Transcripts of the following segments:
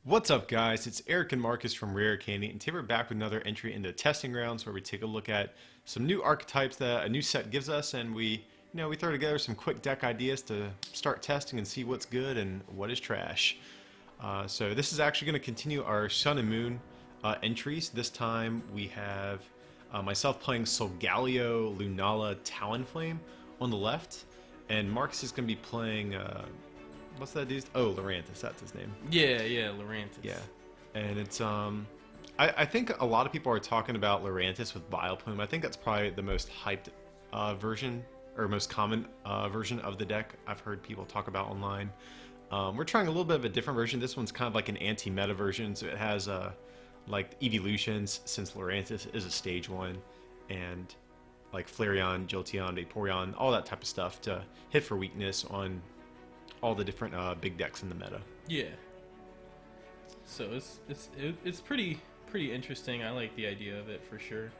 What's up, guys? It's Eric and Marcus from Rare Candy, and today we're back with another entry into testing rounds where we take a look at some new archetypes that a new set gives us, and we throw together some quick deck ideas to start testing and see what's good and what is trash. So this is actually going to continue our Sun and Moon entries. This time we have myself playing Solgaleo Lunala Talonflame on the left, and Marcus is going to be playing. What's that dude's? Oh, Lurantis, that's his name. Yeah, Lurantis. Yeah, and it's I think a lot of people are talking about Lurantis with Vileplume. I think that's probably the most hyped version or most common version of the deck I've heard people talk about online. We're trying a little bit of a different version. This one's kind of like an anti-meta version, so it has like Eeveelutions, since Lurantis is a stage 1, and like Flareon, Jolteon, Vaporeon, all that type of stuff to hit for weakness on all the different big decks in the meta. Yeah. So it's pretty interesting. I like the idea of it for sure.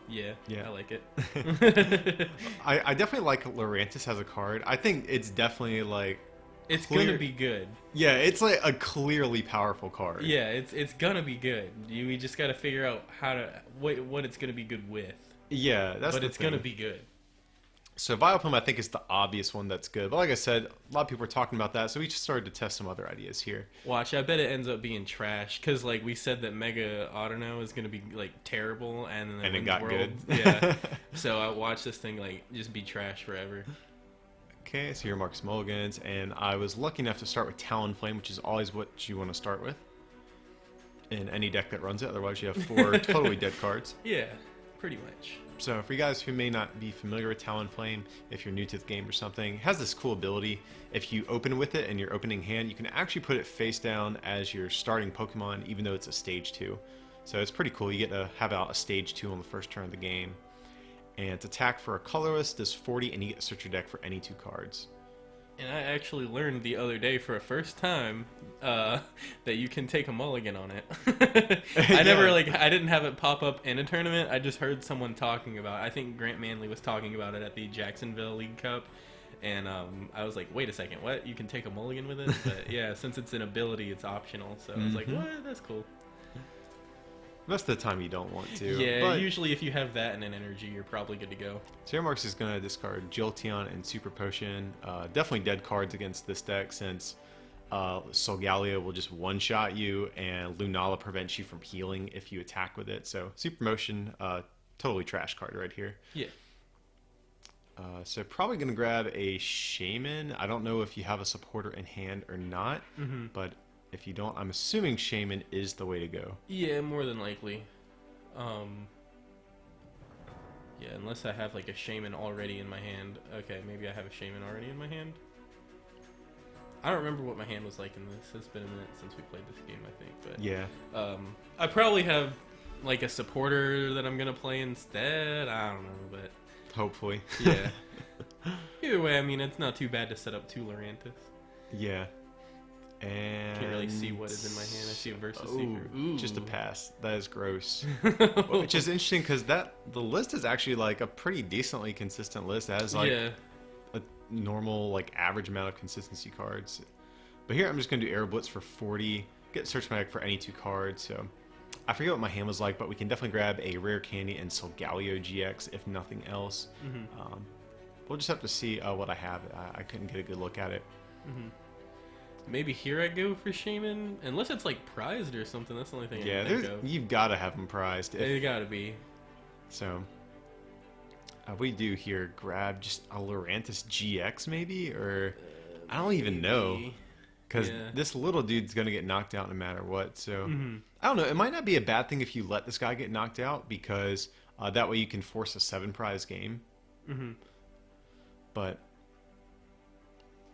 Yeah, I like it. I definitely like Lurantis as a card. I think it's definitely like it's gonna be good. Yeah, it's like a clearly powerful card. Yeah, it's gonna be good. We just gotta figure out how to what it's gonna be good with. Yeah, that's. But it's gonna be good. So Vileplume, I think, is the obvious one that's good. But like I said, a lot of people are talking about that, so we just started to test some other ideas here. Watch, I bet it ends up being trash, because like we said that Mega Autono is going to be like terrible, and then it got good. Yeah. So I watched this thing like just be trash forever. Okay, so here are Marcus Mulligans, and I was lucky enough to start with Talonflame, which is always what you want to start with in any deck that runs it. Otherwise, you have 4 totally dead cards. Yeah, pretty much. So for you guys who may not be familiar with Talonflame, if you're new to the game or something, it has this cool ability. If you open with it in your opening hand, you can actually put it face down as your starting Pokemon, even though it's a stage 2. So it's pretty cool. You get to have out a stage 2 on the first turn of the game. And to attack for a colorless does 40, and you get to search your deck for any 2 cards. And I actually learned the other day for a first time that you can take a mulligan on it. I didn't have it pop up in a tournament. I just heard someone talking about it. I think Grant Manley was talking about it at the Jacksonville League Cup. And I was like, wait a second, what? You can take a mulligan with it? But yeah, since it's an ability, it's optional. So I was like, what? That's cool. Most of the time you don't want to. Yeah, but usually if you have that and an energy, you're probably good to go. So here Marcus is going to discard Jolteon and Super Potion. Definitely dead cards against this deck, since Solgaleo will just one-shot you, and Lunala prevents you from healing if you attack with it. So Super Motion, totally trash card right here. Yeah. So probably going to grab a Shaman. I don't know if you have a supporter in hand or not, but if you don't, I'm assuming Shaman is the way to go. Yeah, more than likely. Yeah, unless I have like a Shaman already in my hand. Okay, maybe I have a Shaman already in my hand. I don't remember what my hand was like in this. It's been a minute since we played this game, I think. But yeah. I probably have like a supporter that I'm gonna play instead. I don't know, but hopefully. Yeah. Either way, I mean, it's not too bad to set up 2 Lurantis. Yeah. And can't really see what is in my hand. I see a Versus Seeker. Ooh, just a pass. That is gross. Which is interesting because the list is actually like a pretty decently consistent list. It has like a normal like average amount of consistency cards. But here I'm just gonna do Air Blitz for 40. Get search my deck for any 2 cards. So I forget what my hand was like, but we can definitely grab a Rare Candy and Solgaleo GX if nothing else. We'll just have to see what I have. I couldn't get a good look at it. Maybe here I go for Shaman, unless it's like prized or something. That's the only thing I can think of. You've got to have them prized. They gotta be. So we do here grab just a Lurantis GX maybe, or I don't even know, because this little dude's gonna get knocked out no matter what. So I don't know. It might not be a bad thing if you let this guy get knocked out, because that way you can force a 7 prize game. But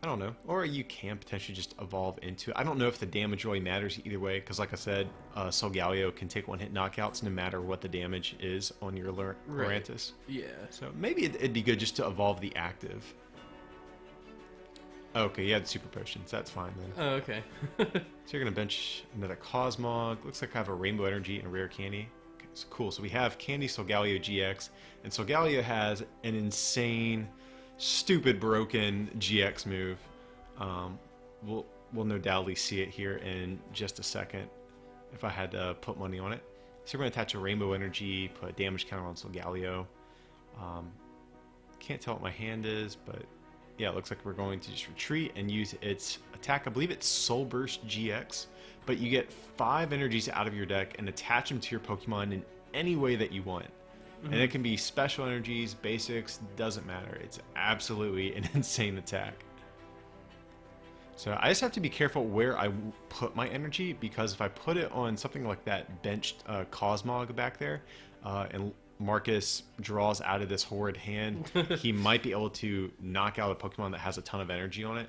I don't know. Or you can potentially just evolve into it. I don't know if the damage really matters either way, because like I said, Solgaleo can take 1-hit knockouts no matter what the damage is on your Lurantis. Yeah. So maybe it'd be good just to evolve the active. Okay, you had Super Potions. That's fine then. Oh, okay. So you're going to bench another Cosmog. Looks like I have a Rainbow Energy and a Rare Candy. Okay, so cool. So we have Candy Solgaleo GX, and Solgaleo has an insane, stupid broken GX move. we'll no doubtly see it here in just a second if I had to put money on it. So we're going to attach a Rainbow Energy, put a damage counter on Solgaleo. Can't tell what my hand is, but yeah, it looks like we're going to just retreat and use its attack. I believe it's Solgaleo GX, but you get 5 energies out of your deck and attach them to your Pokemon in any way that you want. And it can be special energies, basics, doesn't matter. It's absolutely an insane attack. So I just have to be careful where I put my energy, because if I put it on something like that benched Cosmog back there, and Marcus draws out of this horrid hand, he might be able to knock out a Pokemon that has a ton of energy on it.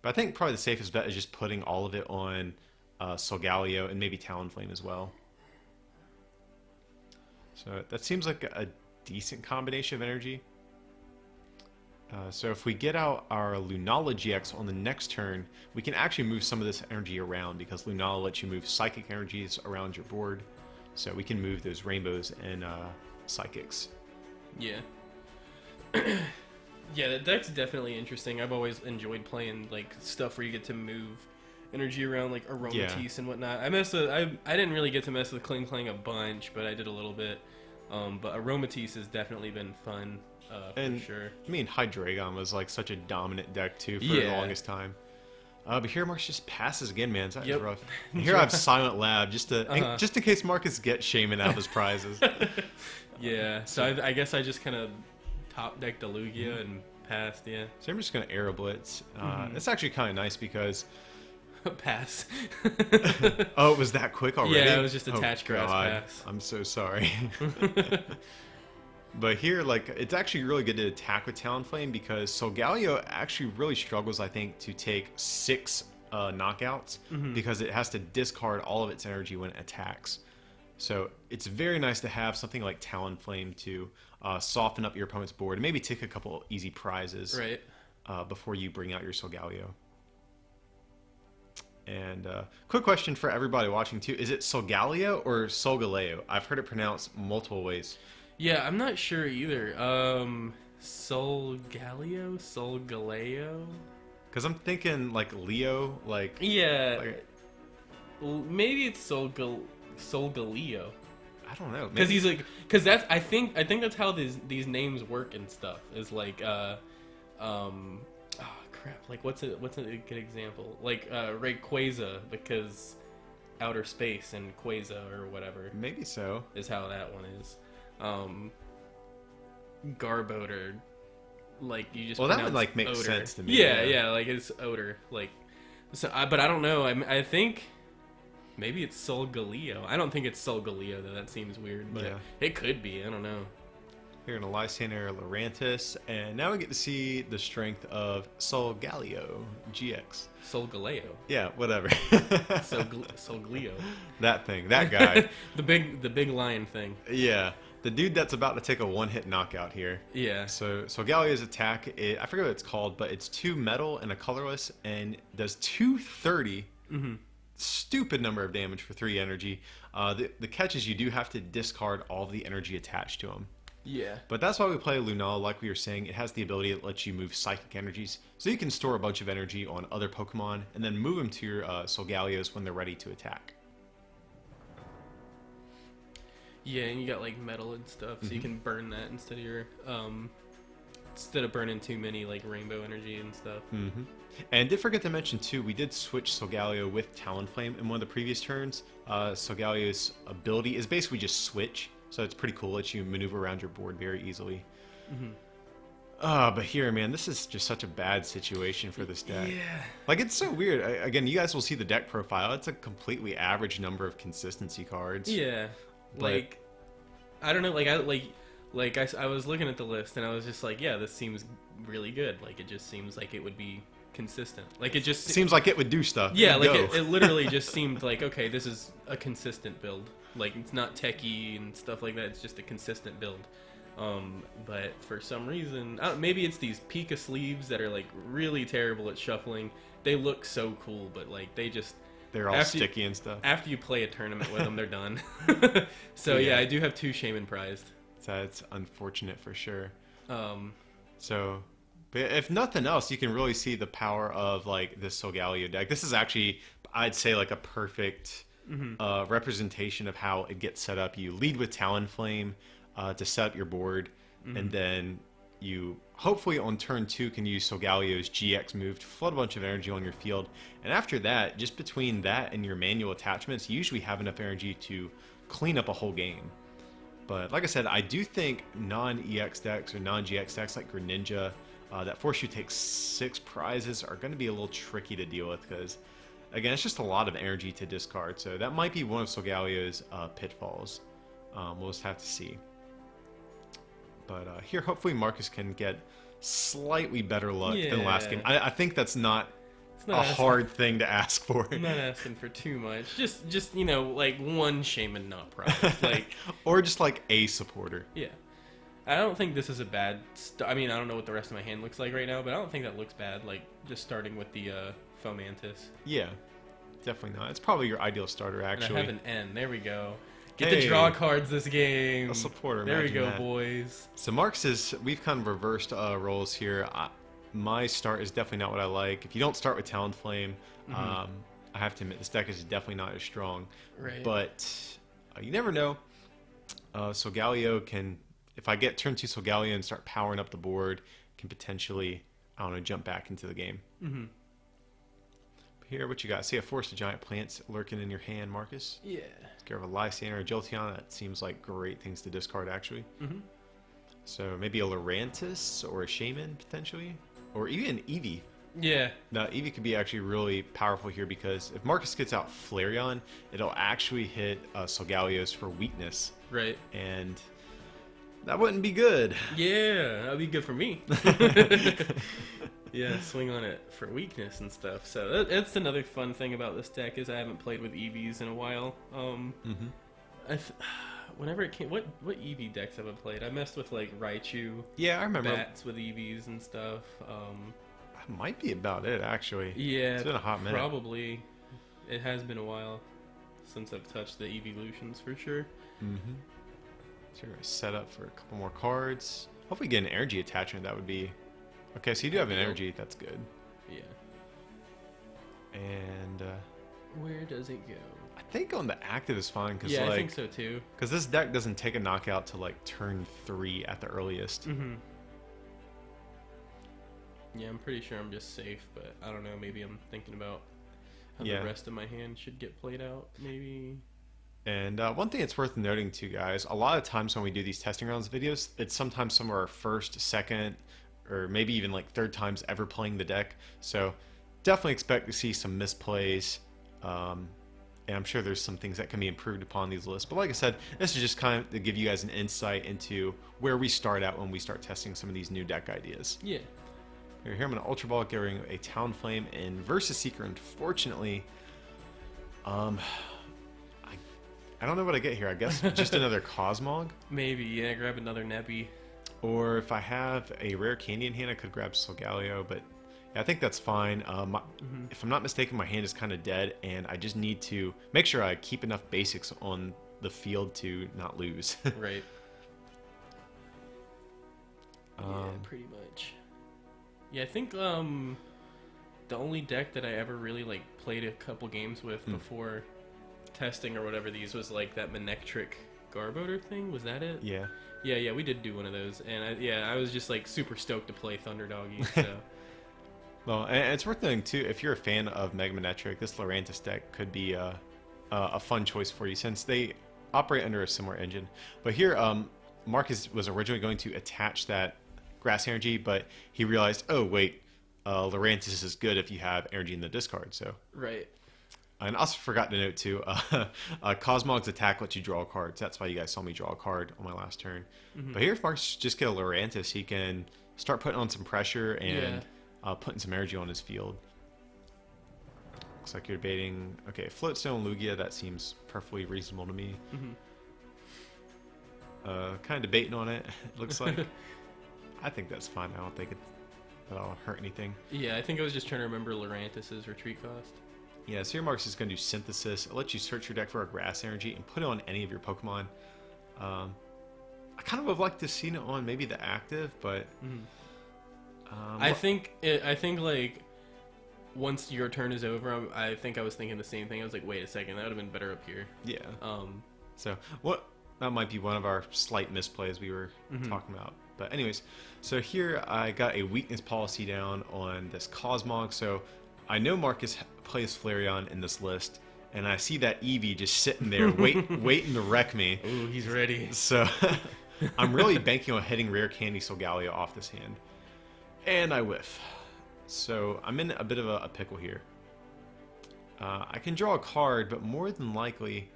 But I think probably the safest bet is just putting all of it on Solgaleo and maybe Talonflame as well. So that seems like a decent combination of energy. So if we get out our Lunala GX on the next turn, we can actually move some of this energy around, because Lunala lets you move psychic energies around your board. So we can move those rainbows and psychics. Yeah. Yeah, that deck's definitely interesting. I've always enjoyed playing like stuff where you get to move energy around, like Aromatisse and whatnot. I didn't really get to mess with Kling Klang a bunch, but I did a little bit. But Aromatisse has definitely been fun, for sure. I mean, Hydreigon was like such a dominant deck too for the longest time. But here Marcus just passes again, man. That is rough. And here I have Silent Lab just in case Marcus gets Shaman out of his prizes. Yeah. So I guess I just kind of top decked a Lugia and passed. Yeah. So I'm just gonna Air Blitz. It's actually kind of nice because. Pass. Oh, it was that quick already? Yeah, it was just attached grass pass. I'm so sorry. But here, like, it's actually really good to attack with Talonflame, because Solgaleo actually really struggles, I think, to take 6 knockouts, because it has to discard all of its energy when it attacks. So it's very nice to have something like Talonflame to soften up your opponent's board and maybe take a couple easy prizes before you bring out your Solgaleo. And quick question for everybody watching too: is it Solgaleo or Solgaleo? I've heard it pronounced multiple ways. Yeah, I'm not sure either. Solgaleo? Because I'm thinking like Leo, like maybe it's Solgaleo. I don't know. Because he's like, because that's I think that's how these names work and stuff. Is like like what's a good example? Like Rayquaza, because outer space and Quaza or whatever. Maybe so. Is how that one is. Garbodor, like you just. Well, that would like make odor. sense to me. Yeah, like it's odor, like. So, but I don't know. I think maybe it's Solgaleo. I don't think it's Solgaleo though. That seems weird, but it could be. I don't know. Here in a Lysander Lurantis, and now we get to see the strength of Solgaleo GX. Solgaleo. Yeah, whatever. Solgaleo. That thing, that guy. the big lion thing. Yeah, the dude that's about to take a one-hit knockout here. Yeah. So Solgaleo's attack, I forget what it's called, but it's 2 metal and a colorless, and does 230. Stupid number of damage for 3 energy. The catch is you do have to discard all of the energy attached to him. Yeah. But that's why we play Lunala. Like we were saying, it has the ability that lets you move psychic energies. So you can store a bunch of energy on other Pokemon and then move them to your Solgaleos when they're ready to attack. Yeah, and you got like metal and stuff, so you can burn that instead of your instead of burning too many like rainbow energy and stuff. And did forget to mention too, we did switch Solgaleo with Talonflame in one of the previous turns. Solgaleo's ability is basically just switch. So it's pretty cool. It lets you maneuver around your board very easily. But here, man, this is just such a bad situation for this deck. Yeah. Like, it's so weird. Again, you guys will see the deck profile. It's a completely average number of consistency cards. Yeah. Like, I don't know. Like I was looking at the list and I was just like, yeah, this seems really good. Like, it just seems like it would be consistent. Like, it just seems like it would do stuff. Yeah, like it literally just seemed like, okay, this is a consistent build. Like, it's not techie and stuff like that. It's just a consistent build. But for some reason, maybe it's these Pika sleeves that are like really terrible at shuffling. They look so cool, but like they're all sticky and stuff. After you play a tournament with them, they're done. So yeah, I do have 2 Shaman prized. So it's unfortunate for sure. Um, So But if nothing else, you can really see the power of like this Solgaleo deck. This is actually, I'd say, like a perfect representation of how it gets set up. You lead with Talonflame to set up your board, and then you hopefully on turn 2 can use Solgaleo's GX move to flood a bunch of energy on your field. And after that, just between that and your manual attachments, you usually have enough energy to clean up a whole game. But like I said, I do think non-EX decks or non-GX decks like Greninja that force you to take 6 prizes are going to be a little tricky to deal with because, again, it's just a lot of energy to discard. So that might be one of Solgaleo's pitfalls. We'll just have to see. But here, hopefully Marcus can get slightly better luck than last game. I think that's not a hard thing to ask for. I'm not asking for too much. Just you know, like one Shaman not prize. Like, or just like a supporter. Yeah. I don't think this is a bad... I mean, I don't know what the rest of my hand looks like right now, but I don't think that looks bad. Like, just starting with the Fomantis. Yeah, definitely not. It's probably your ideal starter, actually. And I have an N. There we go. Get to draw cards this game. A supporter. There we go, boys. So Marcus we've kind of reversed roles here. My start is definitely not what I like. If you don't start with Talonflame, I have to admit this deck is definitely not as strong. Right. But you never know. Solgaleo can, if I get turn 2 Solgaleo and start powering up the board, can potentially, I don't know, jump back into the game. Here, what you got? See a forest of giant plants lurking in your hand, Marcus? Yeah. Get rid of a Lysander or Jolteon. That seems like great things to discard, actually. So maybe a Lurantis or a Shaman, potentially. Or even Eevee. Yeah. Now, Eevee could be actually really powerful here because if Marcus gets out Flareon, it'll actually hit Solgaleo's for weakness. Right. And that wouldn't be good. Yeah, that would be good for me. Yeah, swing on it for weakness and stuff. So that's another fun thing about this deck is I haven't played with Eevees in a while. Whenever it came, what Eevee decks have I played? I messed with like Raichu. Yeah, I remember. Bats with Eevees and stuff. That might be about it, actually. Yeah, it's been a hot minute. Probably. It has been a while since I've touched the Eeveelutions for sure. So you're gonna set up for a couple more cards. Hopefully get an energy attachment. That would be okay. So you do have an energy. That's good. Yeah. And where does it go? I think on the active is fine because I think so too. Because this deck doesn't take a knockout to like turn 3 at the earliest. Yeah, I'm pretty sure I'm just safe, but I don't know. Maybe I'm thinking about how the rest of my hand should get played out. Maybe. And one thing that's worth noting too, guys, a lot of times when we do these testing rounds videos, it's sometimes some of our first, second, or maybe even like third times ever playing the deck. So definitely expect to see some misplays. And I'm sure there's some things that can be improved upon these lists. But like I said, this is just kind of to give you guys an insight into where we start out when we start testing some of these new deck ideas. Yeah. Here I'm going to Ultra Ball, getting a Talonflame and Versus Seeker. Unfortunately, I don't know what I get here. I guess just another Cosmog? Maybe, yeah, grab another Nebby. Or if I have a rare candy in hand, I could grab Solgaleo, but yeah, I think that's fine. If I'm not mistaken, my hand is kind of dead, and I just need to make sure I keep enough basics on the field to not lose. Right. Yeah, pretty much. Yeah, I think the only deck that I ever really like played a couple games with before testing or whatever these was like that Manectric Garbodor thing. Was that it? Yeah. Yeah, we did do one of those, and I was just like super stoked to play Thunderdoggy. So. Well, and it's worth noting too, if you're a fan of Mega Manectric, this Lurantis deck could be a fun choice for you since they operate under a similar engine. But here, Marcus was originally going to attach that Grass Energy, but he realized, oh wait, Lurantis is good if you have energy in the discard. So right. And I also forgot to note too, Cosmog's attack lets you draw cards. That's why you guys saw me draw a card on my last turn. But here, if Marcus just get a Lurantis, he can start putting on some pressure and putting some energy on his field. Looks like you're debating, okay, Floatstone, Lugia, that seems perfectly reasonable to me. Kind of debating on it, it looks like. I think that's fine. I don't think that'll hurt anything. Yeah, I think I was just trying to remember Lurantis' retreat cost. Yeah, so here Marcus is going to do Synthesis. It lets you search your deck for a Grass Energy and put it on any of your Pokemon. I kind of would have liked to have seen it on maybe the active, but I think like once your turn is over, I think I was thinking the same thing. I was like, wait a second, that would have been better up here. Yeah. So that might be one of our slight misplays we were talking about. But anyways, so here I got a weakness policy down on this Cosmog. So I know Marcus plays Flareon in this list, and I see that Eevee just sitting there waiting to wreck me. Ooh, he's ready. So I'm really banking on hitting Rare Candy Solgaleo off this hand. And I whiff. So I'm in a bit of a pickle here. I can draw a card, but more than likely...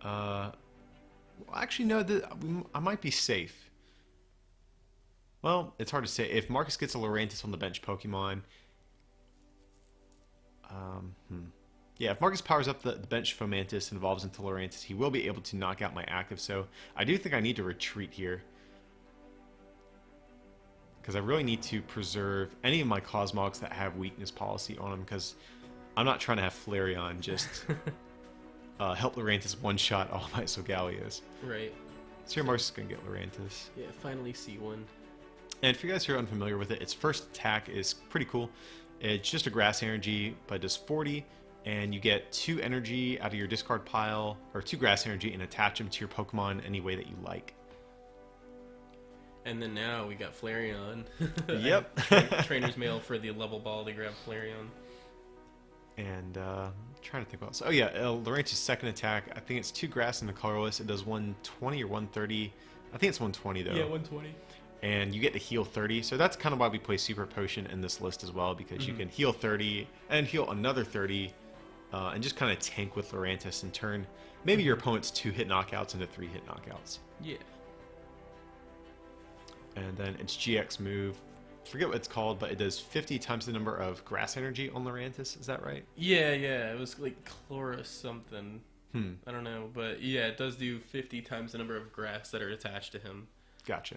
actually, no, I might be safe. Well, it's hard to say. If Marcus gets a Lurantis on the bench Pokemon... Yeah, if Marcus powers up the bench Fomantis and evolves into Lurantis, he will be able to knock out my active, so I do think I need to retreat here. Because I really need to preserve any of my Cosmogs that have weakness policy on them, because I'm not trying to have Flareon just help Lurantis one-shot all my Solgaleos. Right. So here Marcus is going to get Lurantis. Yeah, finally see one. And for you guys who are unfamiliar with it, its first attack is pretty cool. It's just a grass energy, but it does 40, and you get 2 energy out of your discard pile, or 2 grass energy, and attach them to your Pokemon any way that you like. And then now we got Flareon. Yep. Trainer's mail for the level ball to grab Flareon. And trying to think what else. Oh yeah, Lurantis' second attack, I think it's 2 grass in the colorless. It does 120 or 130. I think it's 120 though. Yeah, 120. And you get to heal 30. So that's kind of why we play Super Potion in this list as well, because you can heal 30 and heal another 30 and just kind of tank with Lurantis and turn maybe your opponent's 2-hit knockouts into 3-hit knockouts. Yeah. And then its GX move, forget what it's called, but it does 50 times the number of grass energy on Lurantis. Is that right? Yeah. It was like Chloris something. I don't know, but yeah, it does do 50 times the number of grass that are attached to him. Gotcha.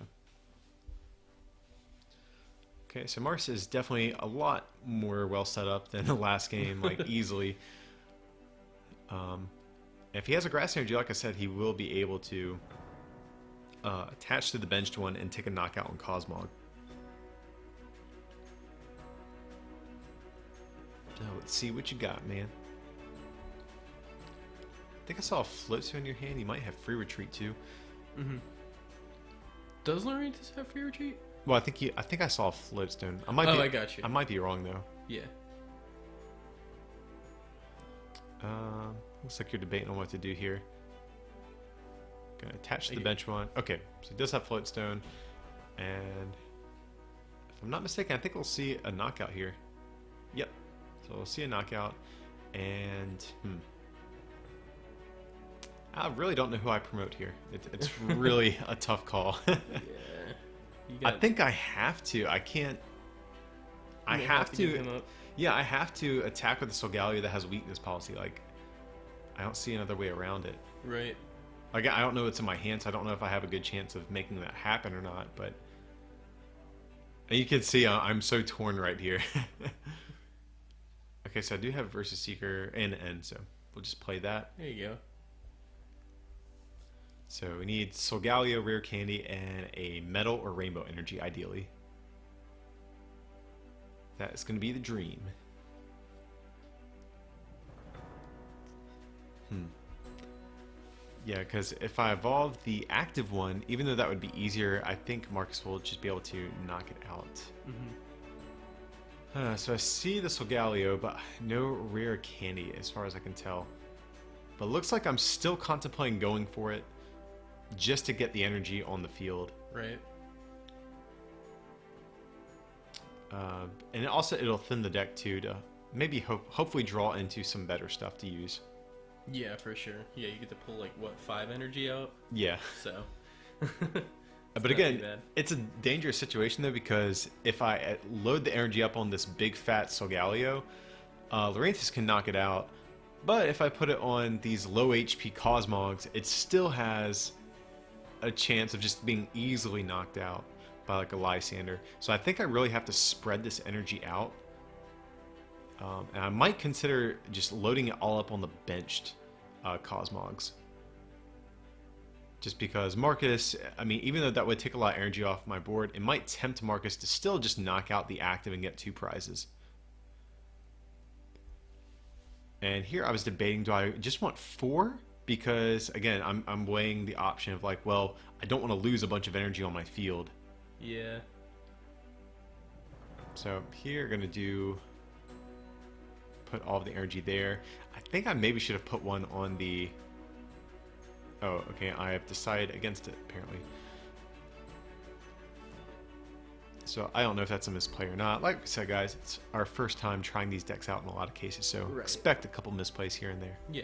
Okay, so Marcus is definitely a lot more well set up than the last game, like easily. If he has a grass energy, like I said, he will be able to attach to the benched one and take a knockout on Cosmog. So let's see what you got, man. I think I saw a Floatstone in your hand. You might have free retreat too. Does Lurantis have free retreat? Well, I think I saw a Floatstone. I got you. I might be wrong though. Yeah. Looks like you're debating on what to do here. Gonna attach the bench one. Okay, so it does have Floatstone, and if I'm not mistaken, I think we'll see a knockout here. Yep. So we'll see a knockout, and I really don't know who I promote here. It's really a tough call. Yeah. I think I have to. I can't. I have to. Give him up. Yeah, I have to attack with the Solgaleo that has weakness policy. Like, I don't see another way around it. Right. Like, I don't know what's in my hands. So I don't know if I have a good chance of making that happen or not. But and you can see I'm so torn right here. Okay, so I do have Versus Seeker and End, so we'll just play that. There you go. So we need Solgaleo, Rare Candy, and a Metal or Rainbow Energy, ideally. That is going to be the dream. Yeah, because if I evolve the active one, even though that would be easier, I think Marcus will just be able to knock it out. So I see the Solgaleo, but no Rare Candy as far as I can tell. But looks like I'm still contemplating going for it just to get the energy on the field. Right. And also it'll thin the deck too to maybe hopefully draw into some better stuff to use. Yeah, for sure. Yeah, you get to pull like what, 5 energy out? Yeah. So but again, it's a dangerous situation though, because if I load the energy up on this big fat Solgaleo, Lurantis can knock it out. But if I put it on these low HP Cosmogs, it still has a chance of just being easily knocked out by like a Lysander. So I think I really have to spread this energy out. And I might consider just loading it all up on the benched Cosmogs. Just because Marcus, I mean, even though that would take a lot of energy off my board, it might tempt Marcus to still just knock out the active and get 2 prizes. And here I was debating, do I just want 4? Because, again, I'm weighing the option of like, well, I don't want to lose a bunch of energy on my field. Yeah. So here, going to put all of the energy there. I think I maybe should have put one on the... Oh, okay, I have decided against it, apparently. So I don't know if that's a misplay or not. Like we said, guys, it's our first time trying these decks out in a lot of cases, so expect a couple misplays here and there. Yeah.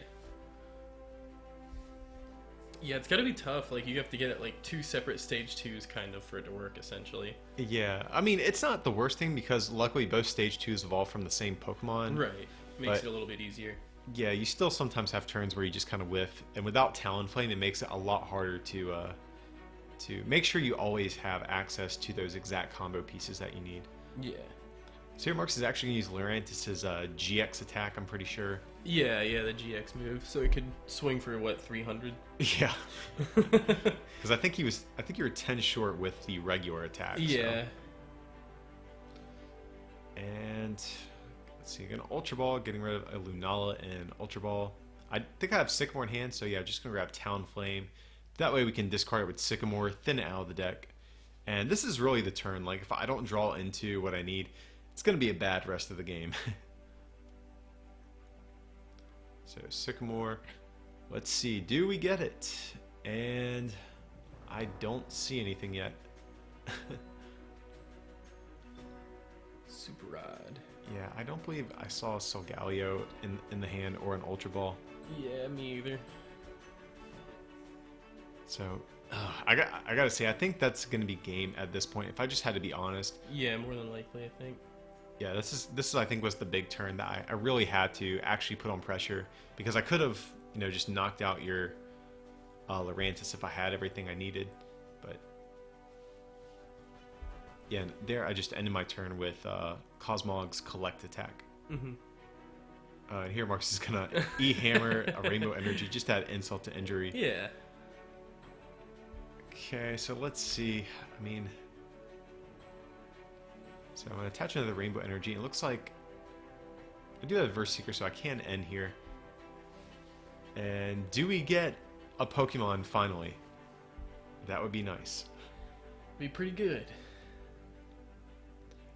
Yeah, it's gotta be tough. Like, you have to get it like 2 separate stage 2s kind of for it to work, essentially. Yeah, I mean, it's not the worst thing because luckily both stage 2s evolve from the same Pokemon. Right. Makes it a little bit easier. Yeah, you still sometimes have turns where you just kind of whiff, and without Talonflame, it makes it a lot harder to make sure you always have access to those exact combo pieces that you need. Yeah. So here Marcus is actually going to use Lurantis' GX attack, I'm pretty sure. Yeah, the GX move, so it could swing for what, 300? Yeah. Because I think you were 10 short with the regular attack. Yeah. So. And let's see, gonna Ultra Ball, getting rid of a Lunala and Ultra Ball. I think I have Sycamore in hand, so yeah, I'm just gonna grab Talonflame. That way we can discard it with Sycamore, thin it out of the deck. And this is really the turn. Like, if I don't draw into what I need, it's gonna be a bad rest of the game. So Sycamore, let's see, do we get it? And I don't see anything yet. Super Rod. Yeah, I don't believe I saw a Solgaleo in the hand or an Ultra Ball. Yeah, me either. So, I gotta say, I think that's gonna be game at this point. If I just had to be honest. Yeah, more than likely, I think. Yeah, this is I think was the big turn that I really had to actually put on pressure, because I could have, you know, just knocked out your Lurantis if I had everything I needed, but yeah, there I just ended my turn with Cosmog's Collect attack. Mm-hmm. Here Marcus is gonna E-hammer a Rainbow Energy, just add insult to injury. Yeah. Okay, so let's see. I mean, so I'm gonna attach another Rainbow Energy. It looks like I do have Verse Seeker, so I can end here. And do we get a Pokemon finally? That would be nice. Be pretty good.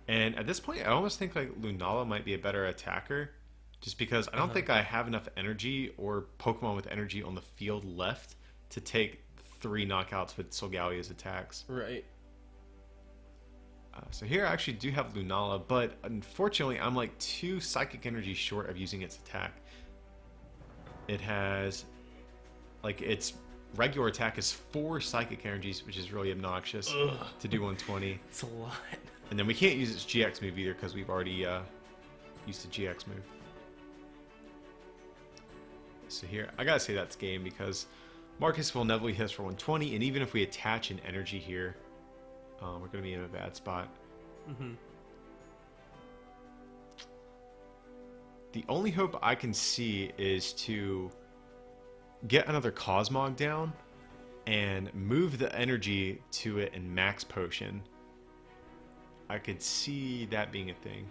And at this point, I almost think like Lunala might be a better attacker, just because I don't think I have enough energy or Pokemon with energy on the field left to take 3 knockouts with Solgaleo's attacks. Right. So here I actually do have Lunala, but unfortunately I'm like 2 psychic energy short of using its attack. It has, like, its regular attack is 4 psychic energies, which is really obnoxious to do 120. It's a lot. And then we can't use its GX move either because we've already used the GX move. So here, I gotta say that's game because Marcus will inevitably hit us for 120, and even if we attach an energy here, we're gonna be in a bad spot. Mm-hmm. The only hope I can see is to get another Cosmog down and move the energy to it in Max Potion. I could see that being a thing.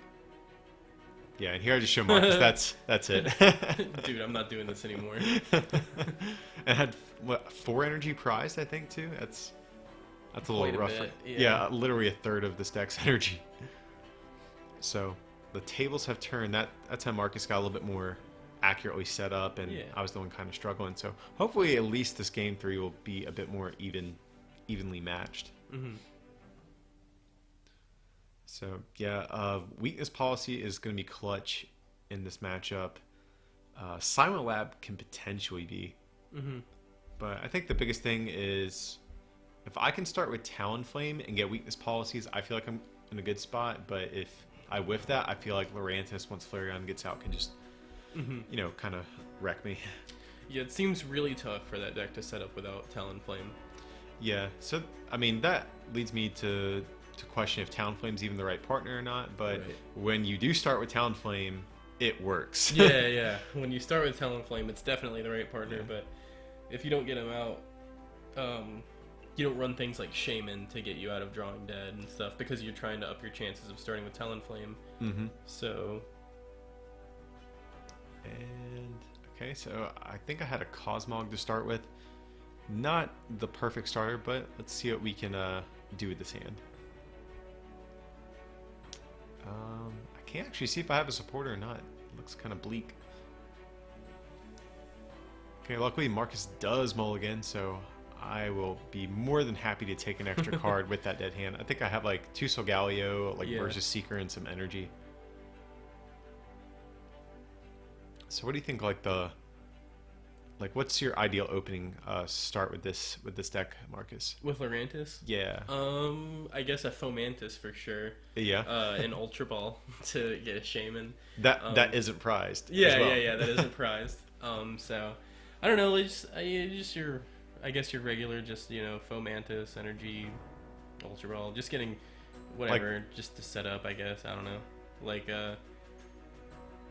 Yeah, and here I just show Marcus. That's it. Dude, I'm not doing this anymore. And had what, 4 energy prized, I think, too. That's a Quite little a rough. bit, Yeah, literally a third of this deck's energy. So the tables have turned. That's how Marcus got a little bit more accurately set up, and I was the one kind of struggling. So hopefully, at least this game 3 will be a bit more evenly matched. Mm-hmm. So yeah, weakness policy is going to be clutch in this matchup. Silent Lab can potentially be, but I think the biggest thing is if I can start with Talonflame and get weakness policies, I feel like I'm in a good spot. But if I whiff that, I feel like Lurantis, once Flareon gets out, can just you know, kind of wreck me. Yeah, it seems really tough for that deck to set up without Talonflame. Yeah, so I mean that leads me to question if Talonflame's even the right partner or not, but when you do start with Talonflame, it works. Yeah. When you start with Talonflame, it's definitely the right partner, but if you don't get him out, you don't run things like Shaman to get you out of drawing dead and stuff because you're trying to up your chances of starting with Talonflame. Mm-hmm. So. And okay, so I think I had a Cosmog to start with. Not the perfect starter, but let's see what we can do with this hand. I can't actually see if I have a supporter or not. It looks kind of bleak. Okay, luckily Marcus does mulligan, so I will be more than happy to take an extra card with that dead hand. I think I have like 2 Solgaleo, like versus Seeker and some energy. So what do you think, what's your ideal opening start with this deck, Marcus? With Lurantis? Yeah. I guess a Fomantis for sure. Yeah. An Ultra Ball to get a Shaman. That isn't prized. Yeah, as well. yeah, that isn't prized. So I don't know, just your, I guess your regular, just Fomantis, Energy, Ultra Ball, just getting whatever, just to set up. I guess I don't know.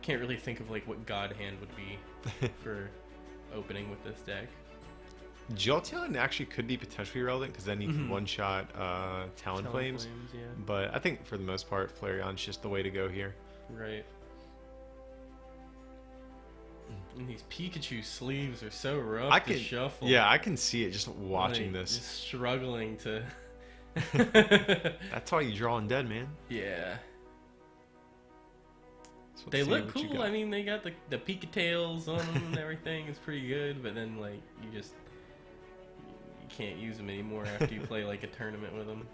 Can't really think of what God Hand would be for opening with this deck. Jolteon actually could be potentially relevant because then you can one-shot Talonflames. Yeah. But I think for the most part, Flareon's just the way to go here. Right. And these Pikachu sleeves are so rough to shuffle. Yeah, I can see it just watching this. Just struggling to... That's why you draw undead, man. Yeah. So they look cool. I mean, they got the Pika tails on them and everything. It's pretty good, but then you can't use them anymore after you play a tournament with them.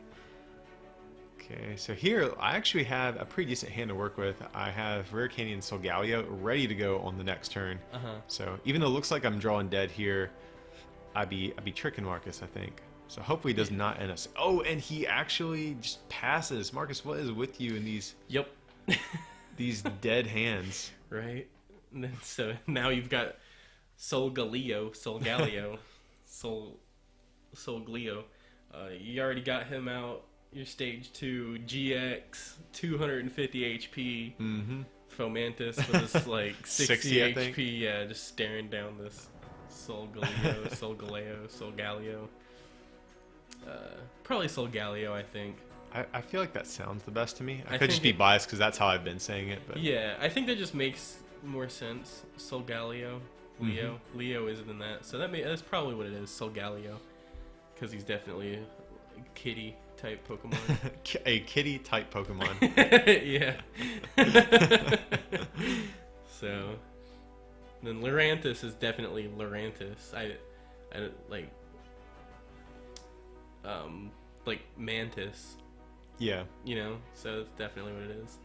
Okay, so here I actually have a pretty decent hand to work with. I have Rare Candy and Solgaleo ready to go on the next turn. So even though it looks like I'm drawing dead here, I'd be tricking Marcus, I think. So hopefully he does not end us. Oh, and he actually just passes. Marcus, what is with you in these? Yep. These dead hands. Right. And then, so now you've got Solgaleo. You already got him out. Your stage 2 GX, 250 HP. Fomantis with his 60 HP. Yeah, just staring down this Solgaleo. Probably Solgaleo, I think. I feel like that sounds the best to me. I could just be biased because that's how I've been saying it. But yeah, I think that just makes more sense. Solgaleo, Leo. Leo is than that, so that's probably what it is. Solgaleo, because he's definitely a kitty type Pokemon. A kitty type Pokemon. Yeah. So then Lurantis is definitely Lurantis. I like Mantis. Yeah. So it's definitely what it is.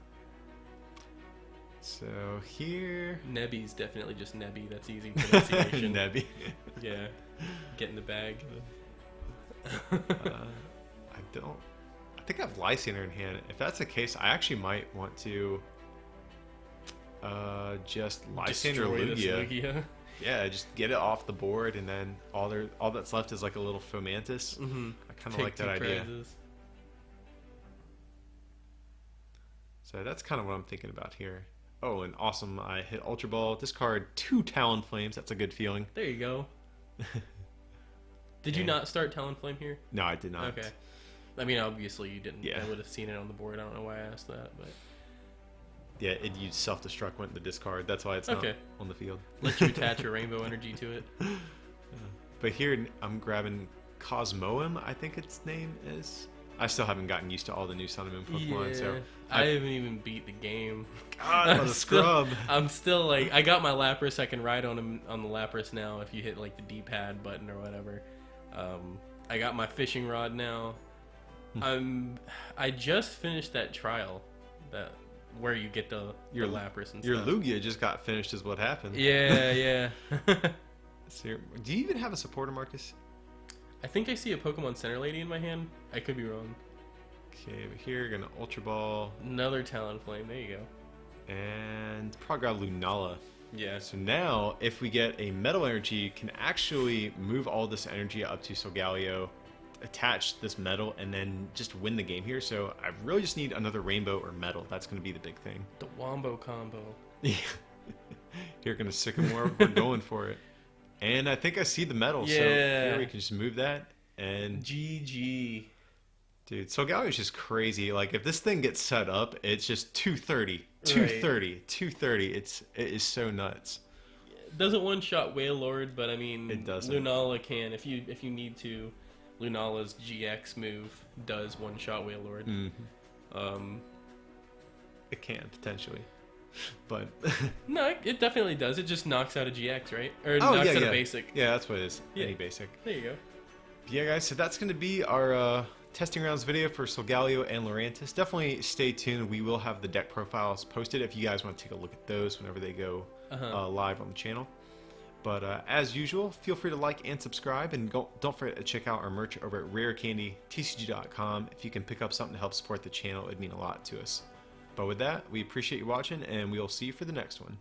So here... Nebby's definitely just Nebby. That's easy pronunciation. Nebby. Yeah. Get in the bag. I think I have Lysander in hand. If that's the case, I actually might want to just Lysander Lugia. Yeah, just get it off the board, and then all that's left is like a little Fomantis. I kind of like that idea. Prizes. So that's kind of what I'm thinking about here. Oh, and awesome! I hit Ultra Ball. Discard 2 Talonflames. That's a good feeling. There you go. Did you not start Talonflame here? No, I did not. Okay. I mean, obviously you didn't. Yeah. I would have seen it on the board. I don't know why I asked that, but... Yeah, it used self-destruct, went to discard. That's why it's not on the field. Let you attach a rainbow energy to it. But here I'm grabbing Cosmoem, I think its name is. I still haven't gotten used to all the new Sun and Moon Pokemon, so... I haven't even beat the game. God, what a scrub. I'm still I got my Lapras. I can ride on him on the Lapras now if you hit the D-pad button or whatever. I got my fishing rod now. I just finished that trial where you get your Lapras and your stuff. Your Lugia just got finished is what happened. Yeah. So, do you even have a supporter, Marcus? I think I see a Pokemon Center Lady in my hand. I could be wrong. Okay, but here, gonna Ultra Ball. Another Talonflame, there you go. And probably got Lunala. Yeah. So now, if we get a Metal Energy, can actually move all this energy up to Solgaleo, attach this Metal, and then just win the game here. So I really just need another Rainbow or Metal. That's gonna be the big thing. The Wombo combo. Yeah. Here, gonna Sycamore. We're going for it. And I think I see the metal, so Yeah. here we can just move that. And GG. dude, Solgaleo is just crazy. Like if this thing gets set up, it's just 230, Right. 230, 230. It is so nuts. Doesn't one shot Whale Lord, but I mean, It doesn't. Lunala can if you need to. Lunala's GX move does one shot Whale Lord. It can potentially, but No, it definitely does. It just knocks out a GX, right? Or oh knocks yeah, out yeah, a basic. yeah. That's what it is. Yeah. Any basic. There you go. Yeah, guys. So that's going to be our testing rounds video for Solgaleo and Lurantis. Definitely stay tuned. We will have the deck profiles posted if you guys want to take a look at those whenever they go live on the channel. But as usual, feel free to like and subscribe, and don't forget to check out our merch over at rarecandytcg.com. If you can pick up something to help support the channel, it'd mean a lot to us. But with that, we appreciate you watching, and we'll see you for the next one.